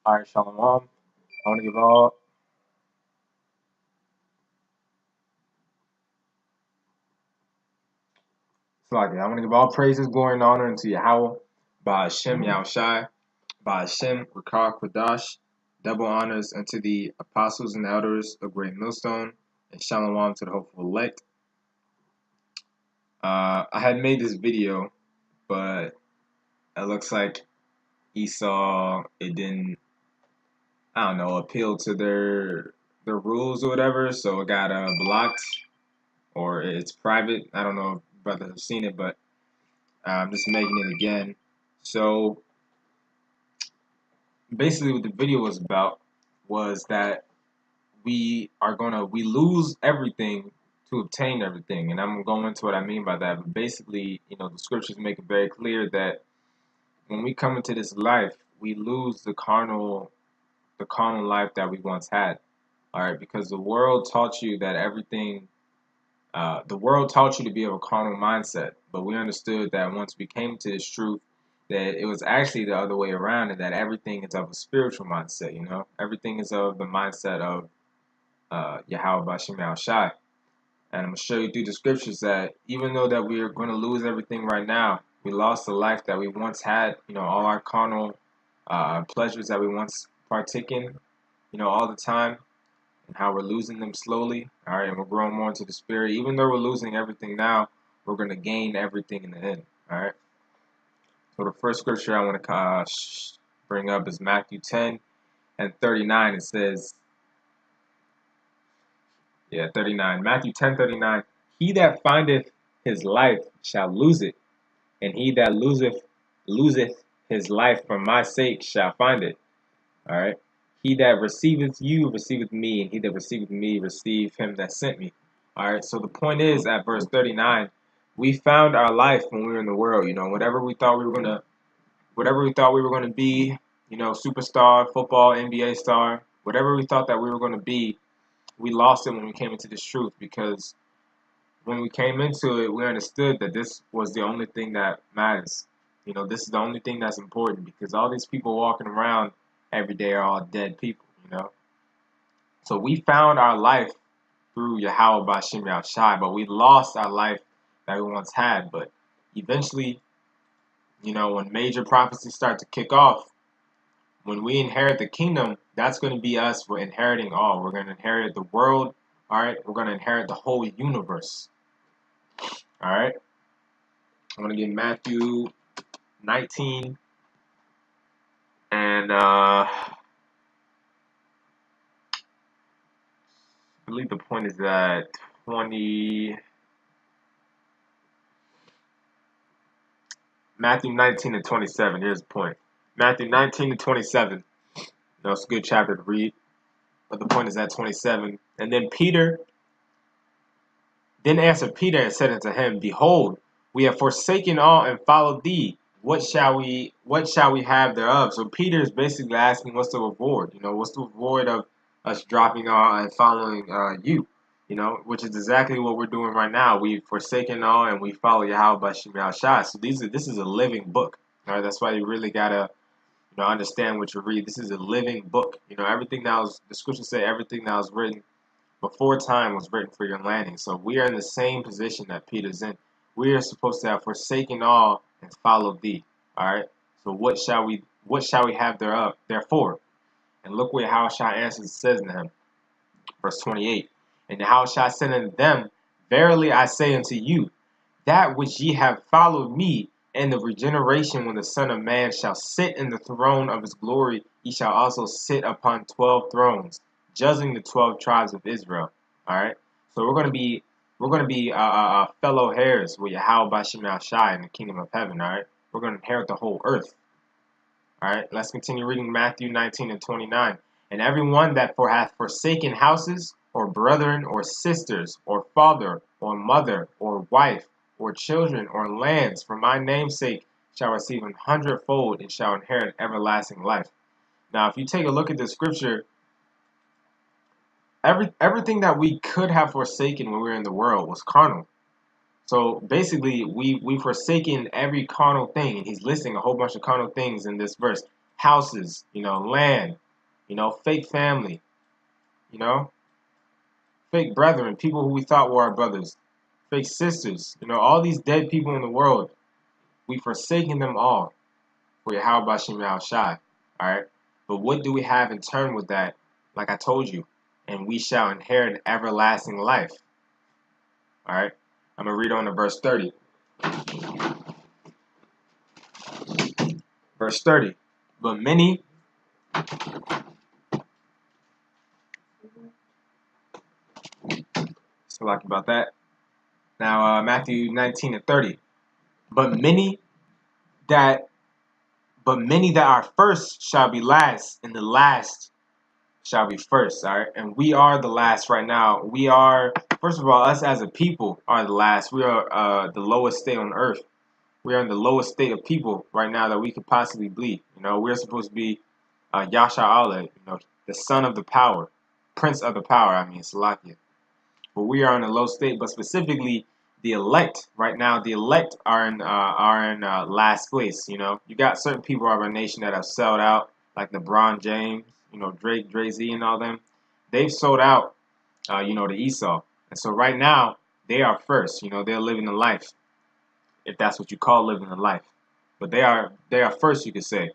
Alright, Shalom. I want to give all I want to give all praises, glory, and honor unto Yahweh, by Hashem Yahushai, by Hashem Rakah Kodash, double honors unto the apostles and elders of Great Millstone, and Shalom to the hopeful elect. I had made this video, but it looks like Esau, it didn't, I don't know, appeal to their rules or whatever, so it got blocked, or it's private. I don't know if brothers have seen it, but I'm just making it again. So basically what the video was about was that we lose everything to obtain everything. And I'm going to go into what I mean by that. But basically, the scriptures make it very clear that when we come into this life, we lose the carnal life that we once had. All right, because the world taught you that everything the world taught you to be of a carnal mindset, but we understood that once we came to this truth, that it was actually the other way around, and that everything is of a spiritual mindset. Everything is of the mindset of Yahweh Bashim Shai. And I'm going to show you through the scriptures that even though that we are going to lose everything right now, we lost the life that we once had, all our carnal pleasures that we once partook in, all the time, and how we're losing them slowly. All right, and we're growing more into the spirit. Even though we're losing everything now, we're going to gain everything in the end. All right. So the first scripture I want to bring up is Matthew 10:39. It says, 39. Matthew 10:39. He that findeth his life shall lose it, and he that loseth his life for my sake shall find it. All right. He that receiveth you receiveth me, and he that receiveth me receive him that sent me. All right. So the point is, at verse 39, we found our life when we were in the world. Whatever we thought we were gonna be, superstar, football, NBA star, whatever we thought that we were gonna be, we lost it when we came into this truth. Because when we came into it, we understood that this was the only thing that matters. This is the only thing that's important, because all these people walking around every day are all dead people. So we found our life through Yahweh Bashim Yahushai, but we lost our life that we once had. But eventually, when major prophecies start to kick off, when we inherit the kingdom, that's going to be us. We're inheriting all. We're going to inherit the world. All right. We're going to inherit the whole universe. All right. I'm going to get Matthew 19 and I believe the point is that 20. Matthew 19:27. Here's the point. Matthew 19:27. It's a good chapter to read, but the point is at 27. And then answered Peter and said unto him, Behold, we have forsaken all and followed thee. What shall we have thereof? So Peter is basically asking, what's the reward? What's the reward of us dropping all and following you? Which is exactly what we're doing right now. We've forsaken all and we follow Yahweh Bashim Yahushai. So this is a living book. All right, that's why you really gotta understand what you read. This is a living book. Everything that was, the scriptures say, everything that was written before time was written for your landing. So we are in the same position that Peter's in. We are supposed to have forsaken all and followed thee. All right. So what shall we have thereof? Therefore, and look what Yahushua answers and says to him, verse 28. And Yahushua said unto them, Verily I say unto you, that which ye have followed me, in the regeneration when the Son of Man shall sit in the throne of his glory, he shall also sit upon 12 thrones, judging the 12 tribes of Israel. All right. So we're going to be fellow heirs with Yahweh Bashim Yahushai in the kingdom of heaven. All right. We're going to inherit the whole earth. All right. Let's continue reading Matthew 19:29. And everyone that hath forsaken houses, or brethren, or sisters, or father, or mother, or wife, or children, or lands, for my name's sake, shall receive 100-fold, and shall inherit everlasting life. Now, if you take a look at the scripture, everything that we could have forsaken when we were in the world was carnal. So basically, we've forsaken every carnal thing, and he's listing a whole bunch of carnal things in this verse. houses, land, fake family, you know, fake brethren, people who we thought were our brothers, fake sisters, all these dead people in the world. We've forsaken them all for Yahweh Bashim Yahushai. Alright? But what do we have in turn with that? Like I told you, and we shall inherit everlasting life. Alright? I'm going to read on to verse 30. Verse 30. But many so like about that. Now Matthew 19 and 30. But many that are first shall be last, and the last shall be first. All right, and we are the last right now. We are, first of all, us as a people are the last. We are the lowest state on earth. We are in the lowest state of people right now that we could possibly be. We're supposed to be Yasha Allah, the son of the power, prince of the power. I mean, Salakia. But we are in a low state. But specifically, the elect right now, the elect are in last place. You got certain people of our nation that have sold out, like LeBron James, Drake, Dre-Z, and all them. They've sold out, to Esau, and so right now they are first. They're living the life, if that's what you call living the life. But they are first, you could say.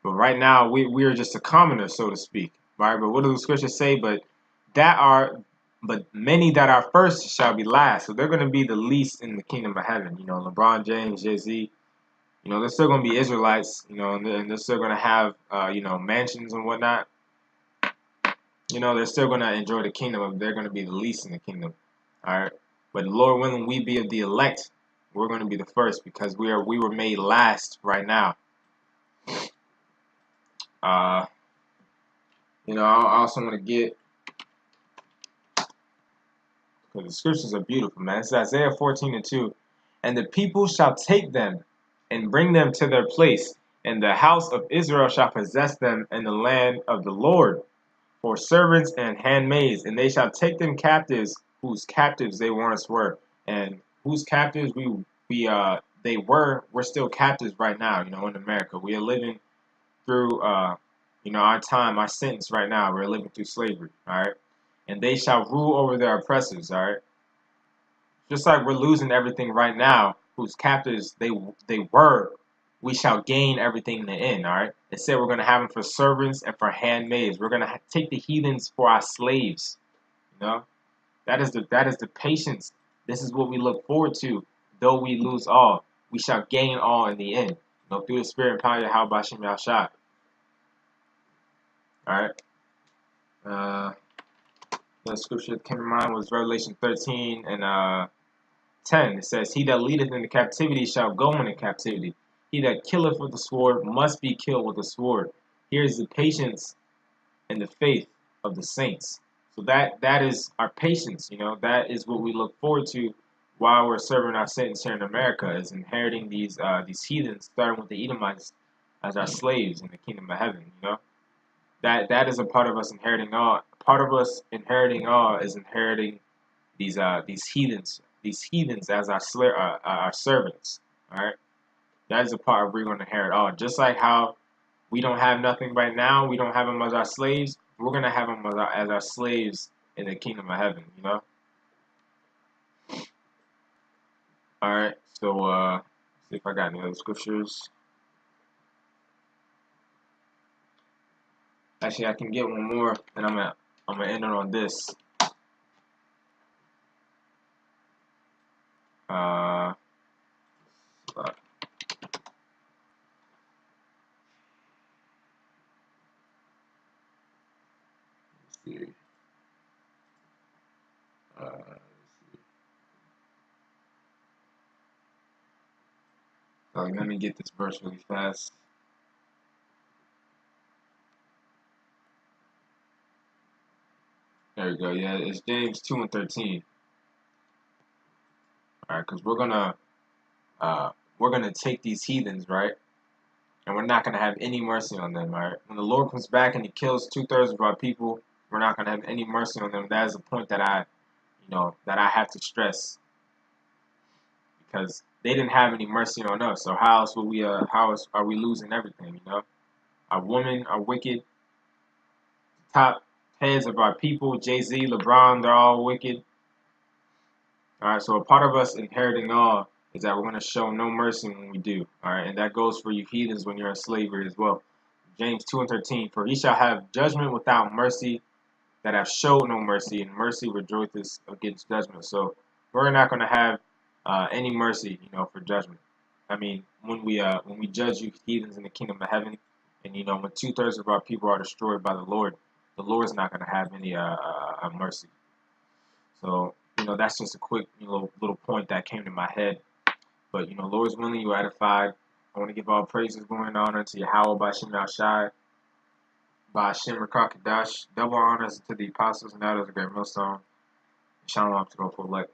But right now we are just a commoner, so to speak. Right? But what do the scriptures say? But many that are first shall be last. So they're going to be the least in the kingdom of heaven. LeBron James, Jay-Z, they're still going to be Israelites, and they're still going to have, mansions and whatnot. They're still going to enjoy the kingdom. They're going to be the least in the kingdom. All right. But Lord willing, we be of the elect. We're going to be the first because we were made last right now. I also want to get, because the scriptures are beautiful, man. It's Isaiah 14 and 2. And the people shall take them and bring them to their place, and the house of Israel shall possess them in the land of the Lord for servants and handmaids, and they shall take them captives, whose captives they once were, and whose captives we're still captives right now. In America, we are living through our time, our sentence right now. We're living through slavery. All right, and they shall rule over their oppressors. All right. Just like we're losing everything right now, whose captives they were, we shall gain everything in the end. All right. It said we're going to have them for servants and for handmaids. We're going to take the heathens for our slaves. That is the patience. This is what we look forward to. Though we lose all, we shall gain all in the end. Through the Spirit and power of Yahweh Bashim Yahshua. All right. The scripture that came to mind was Revelation 13 and 10. It says, He that leadeth into captivity shall go into captivity. He that killeth with the sword must be killed with the sword. Here is the patience and the faith of the saints. So that is our patience. That is what we look forward to while we're serving our sentence here in America, is inheriting these heathens, starting with the Edomites, as our slaves in the kingdom of heaven. That is a part of us inheriting all. Part of us inheriting all is inheriting these heathens as our servants. All right, that is a part we're going to inherit all. Just like how we don't have nothing right now, we don't have them as our slaves. We're going to have them as our slaves in the kingdom of heaven. All right. So see if I got any other scriptures. Actually, I can get one more, and I'm gonna end it on this. Let's see. Let me get this verse really fast. There we go. Yeah, it's James 2 and 13. All right, because we're gonna take these heathens, right, and we're not gonna have any mercy on them. All right, when the Lord comes back and He kills 2/3 of our people, we're not gonna have any mercy on them. That is a point that I have to stress, because they didn't have any mercy on us. So how else are we losing everything? Our women are wicked. Top heads of our people, Jay-Z, LeBron, they're all wicked. All right, so a part of us inheriting all is that we're going to show no mercy when we do. All right, and that goes for you heathens when you're in slavery as well. James 2:13, for he shall have judgment without mercy that have showed no mercy, and mercy rejoiceth against judgment. So we're not going to have any mercy, for judgment. I mean, when we judge you heathens in the kingdom of heaven, and when 2/3 of our people are destroyed by the Lord's not going to have any mercy. So that's just a quick little point that came to my head. But Lord's willing, you edified. I want to give all praises going on unto Yahweh by Shem Shai, by Shem Rakakadash. Double honors to the apostles and elders of the great millstone. Shalom to the full elect.